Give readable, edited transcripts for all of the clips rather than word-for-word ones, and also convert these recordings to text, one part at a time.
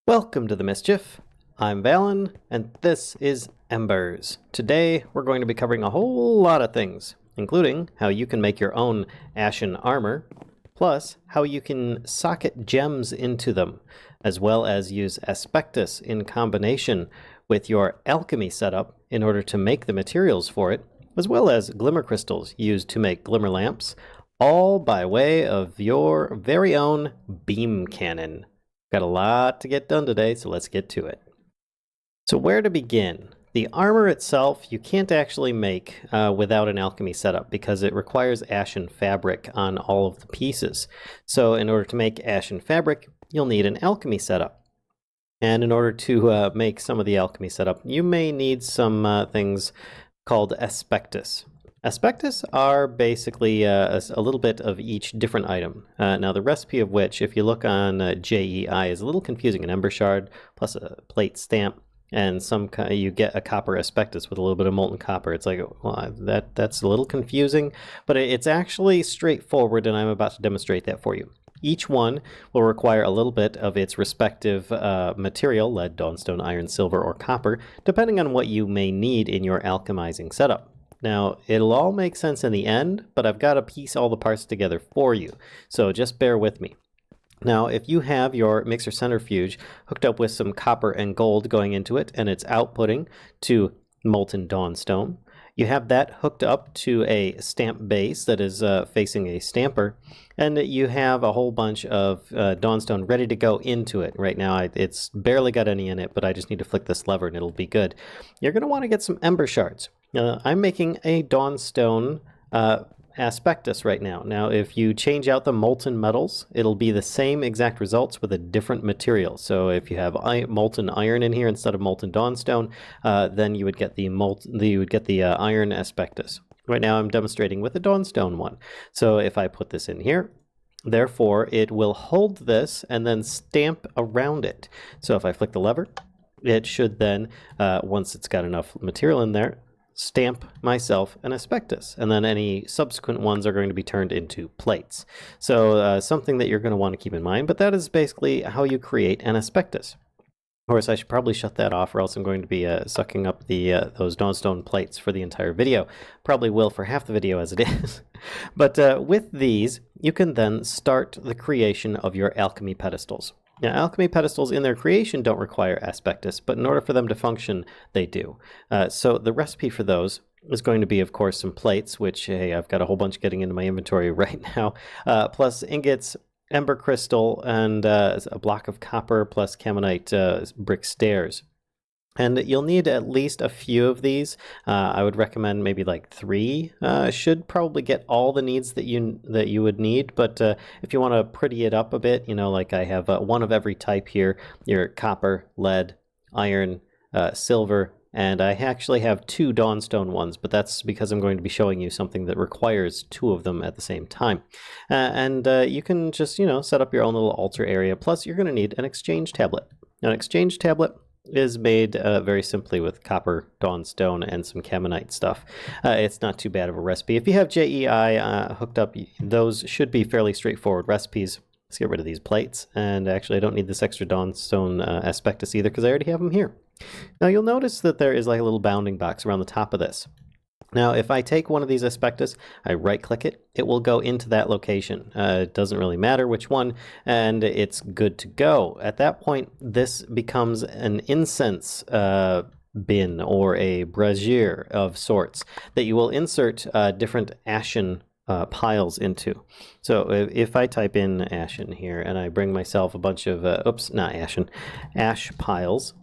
Welcome to the Mischief. I'm Valen, and this is Embers. Today, we're going to be covering a whole lot of things, including how you can make your own Ashen Armor, plus how you can socket gems into them, as well as use aspectus in combination with your Alchemy setup in order to make the materials for it, as well as glimmer crystals used to make glimmer lamps, all by way of your very own beam cannon. Got a lot to get done today, so let's get to it. So where to begin? The armor itself you can't actually make without an alchemy setup because it requires ashen fabric on all of the pieces. So in order to make ashen fabric, you'll need an alchemy setup. And in order to make some of the alchemy setup, you may need some things called aspectus. Aspectus are basically a little bit of each different item. Now the recipe of which, if you look on JEI, is a little confusing. An ember shard plus a plate stamp, and you get a copper aspectus with a little bit of molten copper. It's like, well, that's a little confusing, but it's actually straightforward, and I'm about to demonstrate that for you. Each one will require a little bit of its respective material, lead, dawnstone, iron, silver, or copper, depending on what you may need in your alchemizing setup. Now, it'll all make sense in the end, but I've got to piece all the parts together for you, so just bear with me. Now, if you have your mixer centrifuge hooked up with some copper and gold going into it, and it's outputting to molten dawnstone, you have that hooked up to a stamp base that is facing a stamper, and you have a whole bunch of dawnstone ready to go into it. Right now, it's barely got any in it, but I just need to flick this lever and it'll be good. You're going to want to get some ember shards. I'm making a dawnstone aspectus right now. Now, if you change out the molten metals, it'll be the same exact results with a different material. So if you have molten iron in here instead of molten dawnstone, then you would get the iron aspectus. Right now, I'm demonstrating with the dawnstone one. So if I put this in here, therefore, it will hold this and then stamp around it. So if I flick the lever, it should then, once it's got enough material in there, stamp myself an aspectus, and then any subsequent ones are going to be turned into plates. So something that you're going to want to keep in mind, but that is basically how you create an aspectus. Of course, I should probably shut that off, or else I'm going to be sucking up those dawnstone plates for the entire video. Probably will for half the video as it is. But with these, you can then start the creation of your alchemy pedestals. Now, alchemy pedestals in their creation don't require aspectus, but in order for them to function, they do. So the recipe for those is going to be, of course, some plates, which, hey, I've got a whole bunch getting into my inventory right now, plus ingots, ember crystal, and a block of copper, plus caminite brick stairs. And you'll need at least a few of these. I would recommend maybe like 3. Should probably get all the needs that you would need. But if you want to pretty it up a bit, like I have one of every type here: your copper, lead, iron, silver, and I actually have 2 dawnstone ones. But that's because I'm going to be showing you something that requires 2 of them at the same time. And you can just set up your own little altar area. Plus, you're going to need an exchange tablet. Now, an exchange tablet is made very simply with copper, dawnstone, and some caminite stuff. It's not too bad of a recipe. If you have JEI hooked up, those should be fairly straightforward recipes. Let's get rid of these plates. And actually, I don't need this extra dawnstone aspectus either because I already have them here. Now, you'll notice that there is like a little bounding box around the top of this. Now, if I take one of these aspectus, I right-click it, it will go into that location. It doesn't really matter which one, and it's good to go. At that point, this becomes an incense bin or a brazier of sorts that you will insert different ashen piles into. So if I type in ashen here and I bring myself a bunch of, ash piles.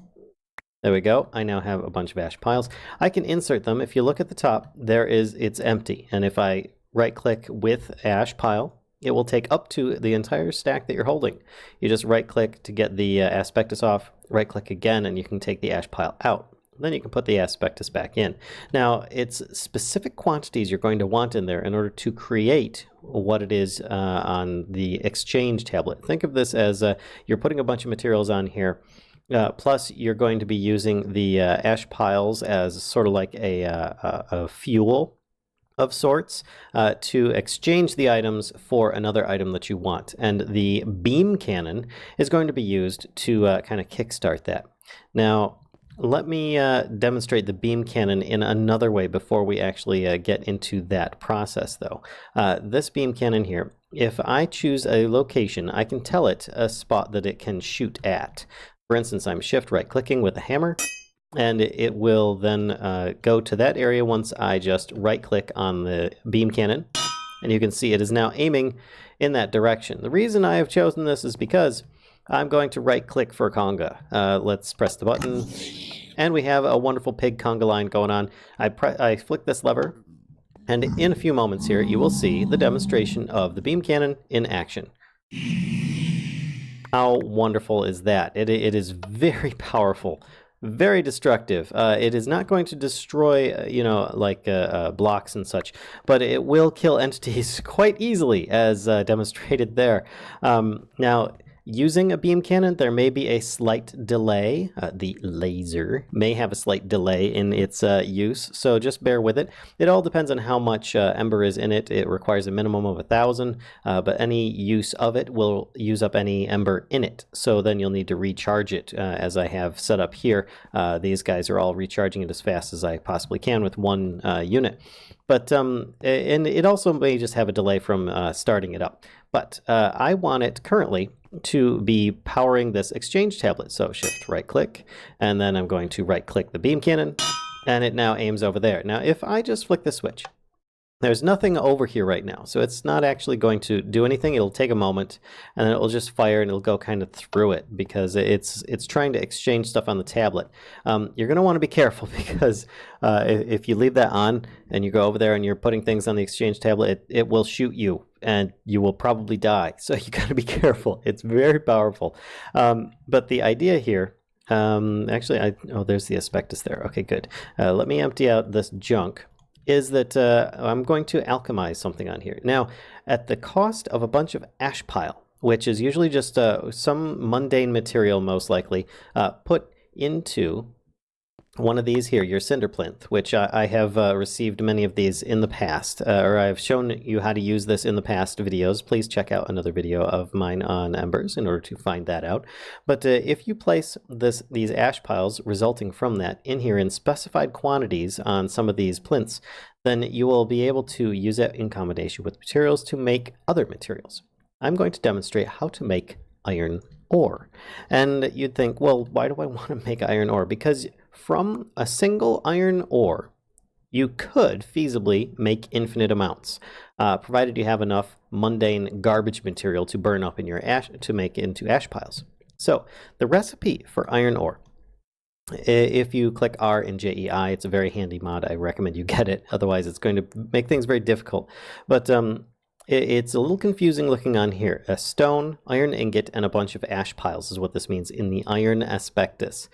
There we go. I now have a bunch of ash piles. I can insert them. If you look at the top, it's empty. And if I right-click with ash pile, it will take up to the entire stack that you're holding. You just right-click to get the aspectus off, right-click again, and you can take the ash pile out. Then you can put the aspectus back in. Now, it's specific quantities you're going to want in there in order to create what it is on the exchange tablet. Think of this as you're putting a bunch of materials on here. Plus, you're going to be using the ash piles as sort of like a fuel of sorts to exchange the items for another item that you want. And the beam cannon is going to be used to kind of kickstart that. Now, let me demonstrate the beam cannon in another way before we actually get into that process, though. This beam cannon here, if I choose a location, I can tell it a spot that it can shoot at. For instance, I'm shift right-clicking with a hammer, and it will then go to that area once I just right-click on the beam cannon. And you can see it is now aiming in that direction. The reason I have chosen this is because I'm going to right-click for conga. Let's press the button, and we have a wonderful pig conga line going on. I flick this lever, and in a few moments here, you will see the demonstration of the beam cannon in action. How wonderful is that? It is very powerful, very destructive. It is not going to destroy, like blocks and such, but it will kill entities quite easily, as demonstrated there. Now, using a beam cannon, there may be a slight delay. The laser may have a slight delay in its use, so just bear with it. It all depends on how much ember is in it. It requires a minimum of 1,000, but any use of it will use up any ember in it. So then you'll need to recharge it, as I have set up here. These guys are all recharging it as fast as I possibly can with one unit. But and it also may just have a delay from starting it up. But I want it currently to be powering this exchange tablet. So shift right click, and then I'm going to right click the beam cannon, and it now aims over there. Now if I just flick the switch, there's nothing over here right now, so it's not actually going to do anything. It'll take a moment, and then it'll just fire, and it'll go kind of through it because it's trying to exchange stuff on the tablet. You're going to want to be careful because if you leave that on and you go over there and you're putting things on the exchange tablet, it will shoot you, and you will probably die. So you got to be careful. It's very powerful. But the idea here, actually, there's the aspectus there. Okay, good. Let me empty out this junk. Is that I'm going to alchemize something on here. Now, at the cost of a bunch of ash pile, which is usually just some mundane material, most likely, put into one of these here, your cinder plinth, which I have received many of these in the past, or I've shown you how to use this in the past videos. Please check out another video of mine on Embers in order to find that out. But if you place these ash piles resulting from that in here in specified quantities on some of these plinths, then you will be able to use it in combination with materials to make other materials. I'm going to demonstrate how to make iron ore. And you'd think, well, why do I want to make iron ore? Because from a single iron ore, you could feasibly make infinite amounts, provided you have enough mundane garbage material to burn up in your ash to make into ash piles. So the recipe for iron ore, if you click R in JEI, it's a very handy mod. I recommend you get it. Otherwise, it's going to make things very difficult. But it's a little confusing looking on here. A stone, iron ingot, and a bunch of ash piles is what this means in the iron aspectus.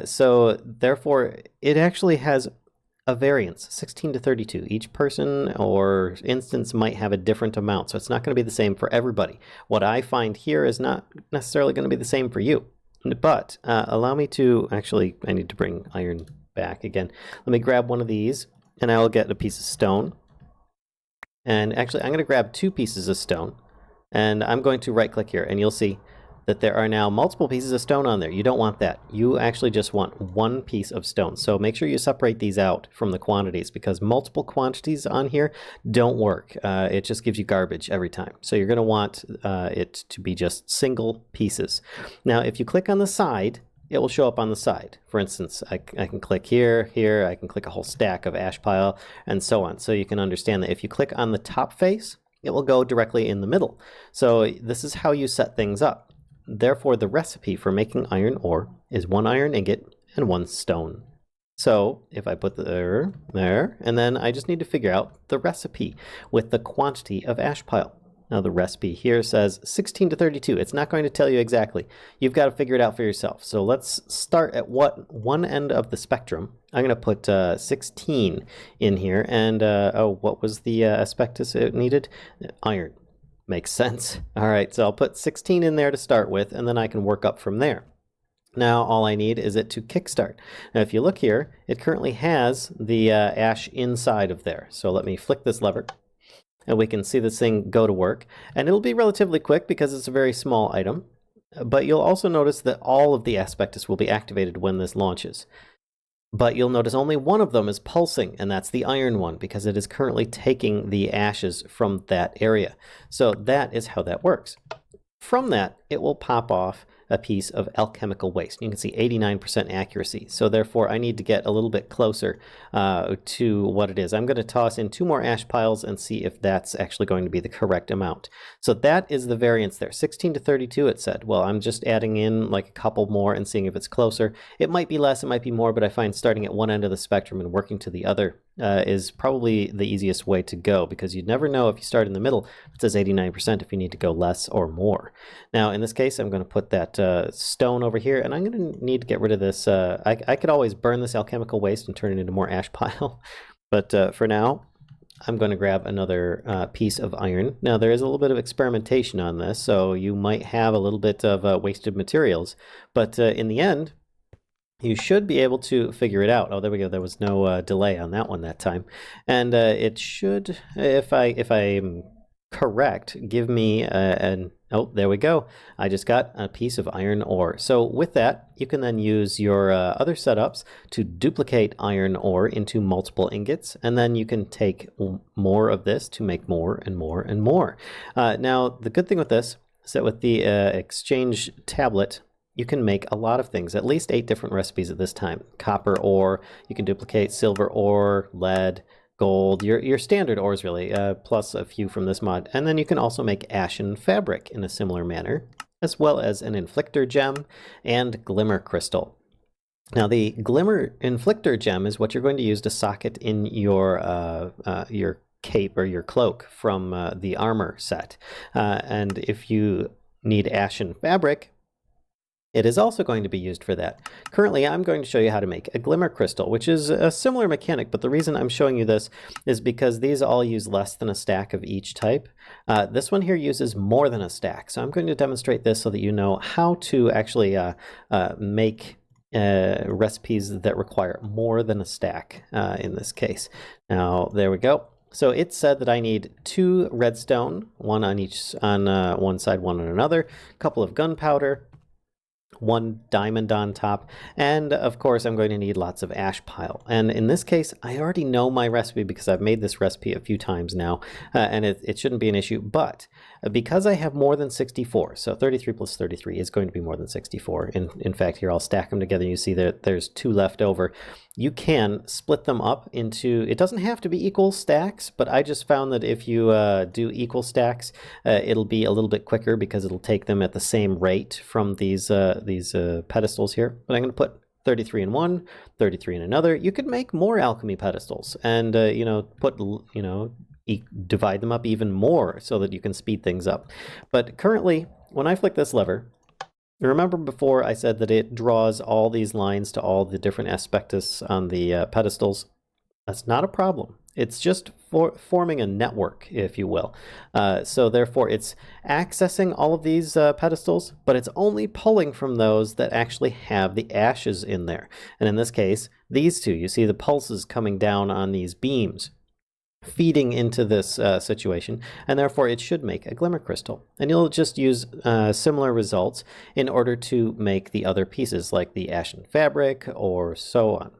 So therefore, it actually has a variance, 16 to 32. Each person or instance might have a different amount, so it's not going to be the same for everybody. What I find here is not necessarily going to be the same for you. But allow me to, actually, I need to bring iron back again. Let me grab one of these, and I'll get a piece of stone. And actually, I'm going to grab 2 pieces of stone, and I'm going to right-click here, and you'll see that there are now multiple pieces of stone on there. You don't want that. You actually just want 1 piece of stone. So make sure you separate these out from the quantities, because multiple quantities on here don't work. It just gives you garbage every time. So you're going to want it to be just single pieces. Now, if you click on the side, it will show up on the side. For instance, I can click here, I can click a whole stack of ash pile, and so on. So you can understand that if you click on the top face, it will go directly in the middle. So this is how you set things up. Therefore, the recipe for making iron ore is 1 iron ingot and 1 stone. So if I put there, and then I just need to figure out the recipe with the quantity of ash pile. Now the recipe here says 16 to 32. It's not going to tell you exactly. You've got to figure it out for yourself. So let's start at one end of the spectrum. I'm going to put 16 in here. And what was the aspectus it needed? Iron. Makes sense. All right, so I'll put 16 in there to start with, and then I can work up from there. Now all I need is it to kickstart. Now if you look here, it currently has the ash inside of there. So let me flick this lever and we can see this thing go to work. And it'll be relatively quick because it's a very small item. But you'll also notice that all of the aspectus will be activated when this launches. But you'll notice only one of them is pulsing, and that's the iron one, because it is currently taking the ashes from that area. So that is how that works. From that, it will pop off a piece of alchemical waste. You can see 89% accuracy. So therefore, I need to get a little bit closer to what it is. I'm going to toss in 2 more ash piles and see if that's actually going to be the correct amount. So that is the variance there. 16 to 32, it said. Well, I'm just adding in like a couple more and seeing if it's closer. It might be less, it might be more, but I find starting at one end of the spectrum and working to the other is probably the easiest way to go, because you'd never know if you start in the middle. It says 89% if you need to go less or more. Now, in this case, I'm going to put that stone over here, and I'm going to need to get rid of this. I could always burn this alchemical waste and turn it into more ash pile, but for now, I'm going to grab another piece of iron. Now, there is a little bit of experimentation on this, so you might have a little bit of wasted materials, but in the end, you should be able to figure it out. Oh, there we go. There was no delay on that one that time. And it should, if I'm correct, give me oh, there we go. I just got a piece of iron ore. So with that, you can then use your other setups to duplicate iron ore into multiple ingots, and then you can take more of this to make more and more and more. Now, the good thing with this is that with the exchange tablet, you can make a lot of things, at least 8 different recipes at this time. Copper ore, you can duplicate silver ore, lead, gold, your standard ores really, plus a few from this mod. And then you can also make ashen fabric in a similar manner, as well as an inflictor gem and glimmer crystal. Now the glimmer inflictor gem is what you're going to use to socket in your cape or your cloak from the armor set. And if you need ashen fabric, it is also going to be used for that. Currently, I'm going to show you how to make a glimmer crystal, which is a similar mechanic, but the reason I'm showing you this is because these all use less than a stack of each type. This one here uses more than a stack, so I'm going to demonstrate this so that you know how to actually make recipes that require more than a stack in this case. Now, there we go. So it said that I need 2 redstone, one on one side, one on another, a couple of gunpowder, 1 diamond on top, and of course I'm going to need lots of ash pile. And in this case, I already know my recipe because I've made this recipe a few times now, and it shouldn't be an issue. But because I have more than 64, so 33 plus 33 is going to be more than 64. In fact, here I'll stack them together. You see that there's 2 left over. You can split them up into, it doesn't have to be equal stacks, but I just found that if you do equal stacks, it'll be a little bit quicker because it'll take them at the same rate from these pedestals here. But I'm going to put 33 in one, 33 in another. You could make more alchemy pedestals and, divide them up even more so that you can speed things up. But currently, when I flick this lever, remember before I said that it draws all these lines to all the different aspectus on the pedestals? That's not a problem. It's just forming a network, if you will. So therefore, it's accessing all of these pedestals, but it's only pulling from those that actually have the ashes in there. And in this case, these 2, you see the pulses coming down on these beams, feeding into this situation, and therefore it should make a glimmer crystal. And you'll just use similar results in order to make the other pieces, like the ashen fabric or so on,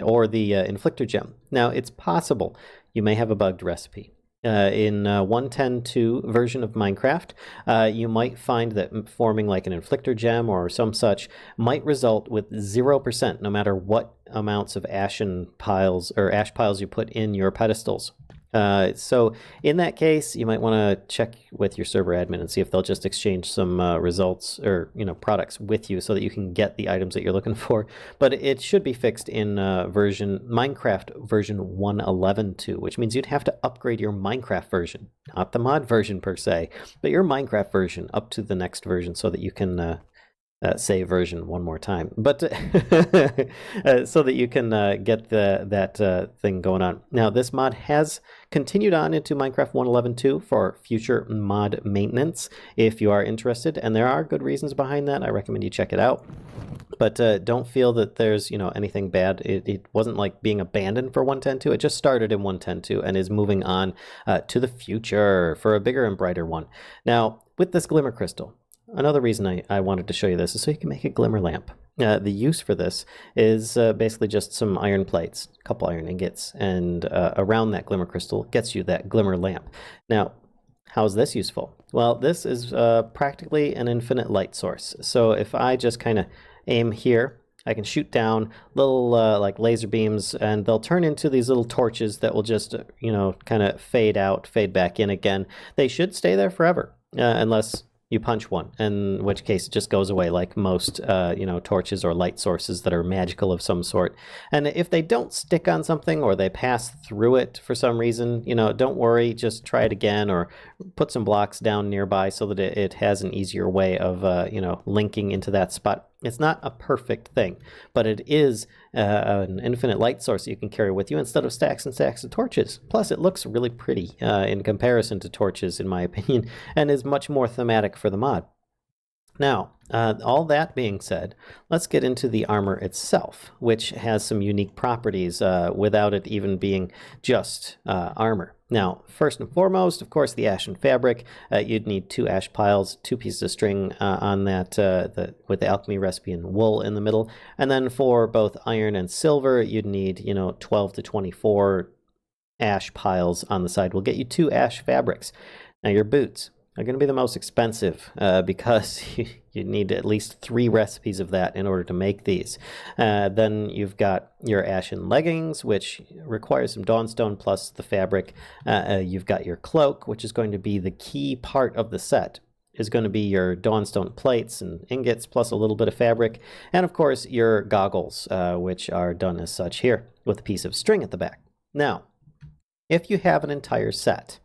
or the inflictor gem. Now, it's possible you may have a bugged recipe. In 1.10.2 version of Minecraft, you might find that forming like an inflictor gem or some such might result with 0%, no matter what amounts of ashen piles or ash piles you put in your pedestals. So in that case, you might want to check with your server admin and see if they'll just exchange some results or products with you so that you can get the items that you're looking for. But it should be fixed in Minecraft version 1.11.2, which means you'd have to upgrade your Minecraft version, not the mod version per se, but your Minecraft version up to the next version so that you can save version one more time, but so that you can get that thing going on. Now, this mod has continued on into Minecraft 1.11.2 for future mod maintenance if you are interested, and there are good reasons behind that. I recommend you check it out. But don't feel that there's anything bad. It wasn't like being abandoned for 1.10.2. It just started in 1.10.2 and is moving on to the future for a bigger and brighter one. Now, with this Glimmer Crystal, another reason I wanted to show you this is so you can make a Glimmer Lamp. The use for this is basically just some iron plates, a couple iron ingots, and around that Glimmer Crystal gets you that Glimmer Lamp. Now, how is this useful? Well, this is practically an infinite light source. So if I just kind of aim here, I can shoot down little like laser beams, and they'll turn into these little torches that will just, kind of fade out, fade back in again. They should stay there forever, unless you punch one, in which case it just goes away like most, torches or light sources that are magical of some sort. And if they don't stick on something or they pass through it for some reason, don't worry, just try it again or put some blocks down nearby so that it has an easier way of, linking into that spot. It's not a perfect thing, but it is an infinite light source you can carry with you instead of stacks and stacks of torches. Plus, it looks really pretty in comparison to torches, in my opinion, and is much more thematic for the mod. Now, all that being said, let's get into the armor itself, which has some unique properties without it even being just armor. Now, first and foremost, of course, the ashen fabric. You'd need 2 ash piles, 2 pieces of string on that with the alchemy recipe and wool in the middle. And then for both iron and silver, you'd need 12 to 24 ash piles on the side. Will get you 2 ash fabrics. Now, your boots are going to be the most expensive because you need at least 3 recipes of that in order to make these. Then you've got your ashen leggings, which requires some dawnstone plus the fabric. You've got your cloak, which is going to be the key part of the set. Is going to be your dawnstone plates and ingots plus a little bit of fabric. And of course your goggles, which are done as such here with a piece of string at the back. Now, if you have an entire set,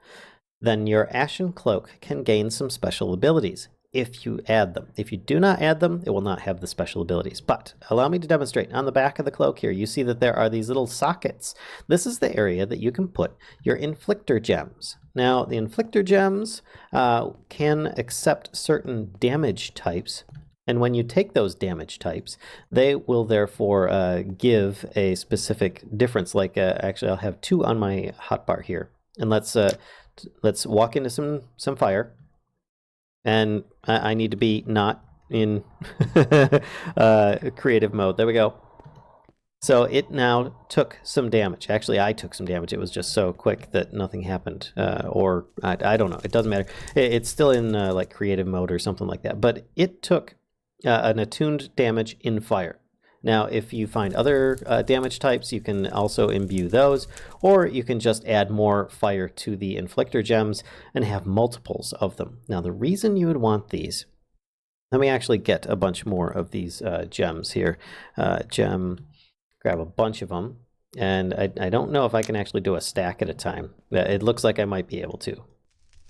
then your ashen cloak can gain some special abilities if you add them. If you do not add them, it will not have the special abilities. But allow me to demonstrate. On the back of the cloak here, you see that there are these little sockets. This is the area that you can put your inflictor gems. Now, the inflictor gems can accept certain damage types. And when you take those damage types, they will therefore give a specific difference. Like, actually, I'll have 2 on my hotbar here. And let's walk into some fire, and I need to be not in creative mode. There we go. So it now took some damage. Actually, I took some damage. It was just so quick that nothing happened, or I don't know. It doesn't matter. It's still in like creative mode or something like that. But it took an attuned damage in fire. Now, if you find other damage types, you can also imbue those, or you can just add more fire to the inflictor gems and have multiples of them. Now, the reason you would want these, let me actually get a bunch more of these gems here. Grab a bunch of them, and I don't know if I can actually do a stack at a time. It looks like I might be able to.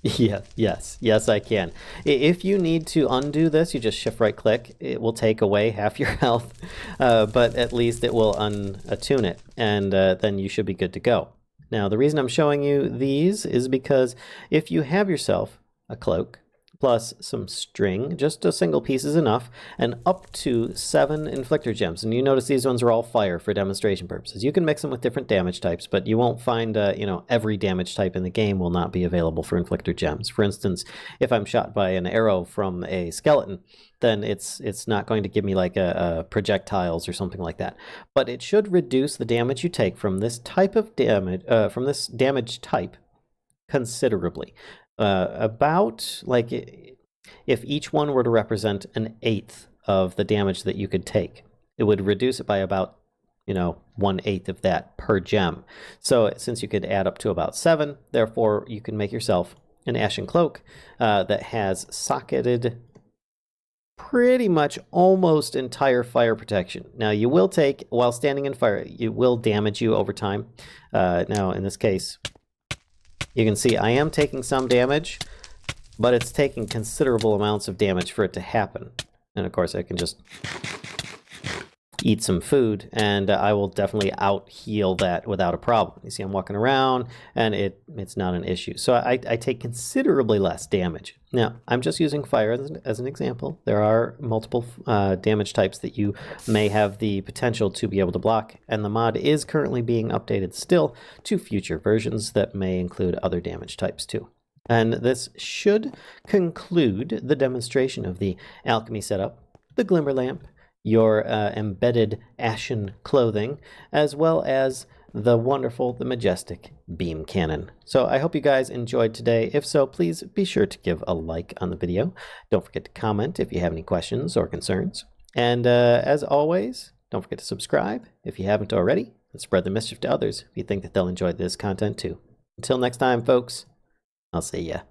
Yes, I can. If you need to undo this, you just shift right click. It will take away half your health, but at least it will unattune it, and then you should be good to go. Now, the reason I'm showing you these is because if you have yourself a cloak plus some string, just a single piece is enough, and up to 7 inflictor gems. And you notice these ones are all fire for demonstration purposes. You can mix them with different damage types, but you won't find, every damage type in the game will not be available for inflictor gems. For instance, if I'm shot by an arrow from a skeleton, then it's not going to give me like a projectiles or something like that. But it should reduce the damage you take from this type of damage, from this damage type considerably. About like if each one were to represent 1/8 of the damage that you could take, it would reduce it by about 1/8 of that per gem. So since you could add up to about 7, therefore you can make yourself an ashen cloak that has socketed pretty much almost entire fire protection. Now, you will take, while standing in fire, it will damage you over time. Now in this case, you can see I am taking some damage, but it's taking considerable amounts of damage for it to happen. And of course I can just eat some food, and I will definitely out heal that without a problem. You see, I'm walking around, and it's not an issue. So I take considerably less damage. Now, I'm just using fire as an example. There are multiple damage types that you may have the potential to be able to block, and the mod is currently being updated still to future versions that may include other damage types too. And this should conclude the demonstration of the alchemy setup, the Glimmer Lamp, your embedded ashen clothing, as well as the wonderful, the majestic beam cannon. So I hope you guys enjoyed today. If so, please be sure to give a like on the video. Don't forget to comment if you have any questions or concerns. And as always, don't forget to subscribe if you haven't already, and spread the mischief to others if you think that they'll enjoy this content too. Until next time, folks, I'll see ya.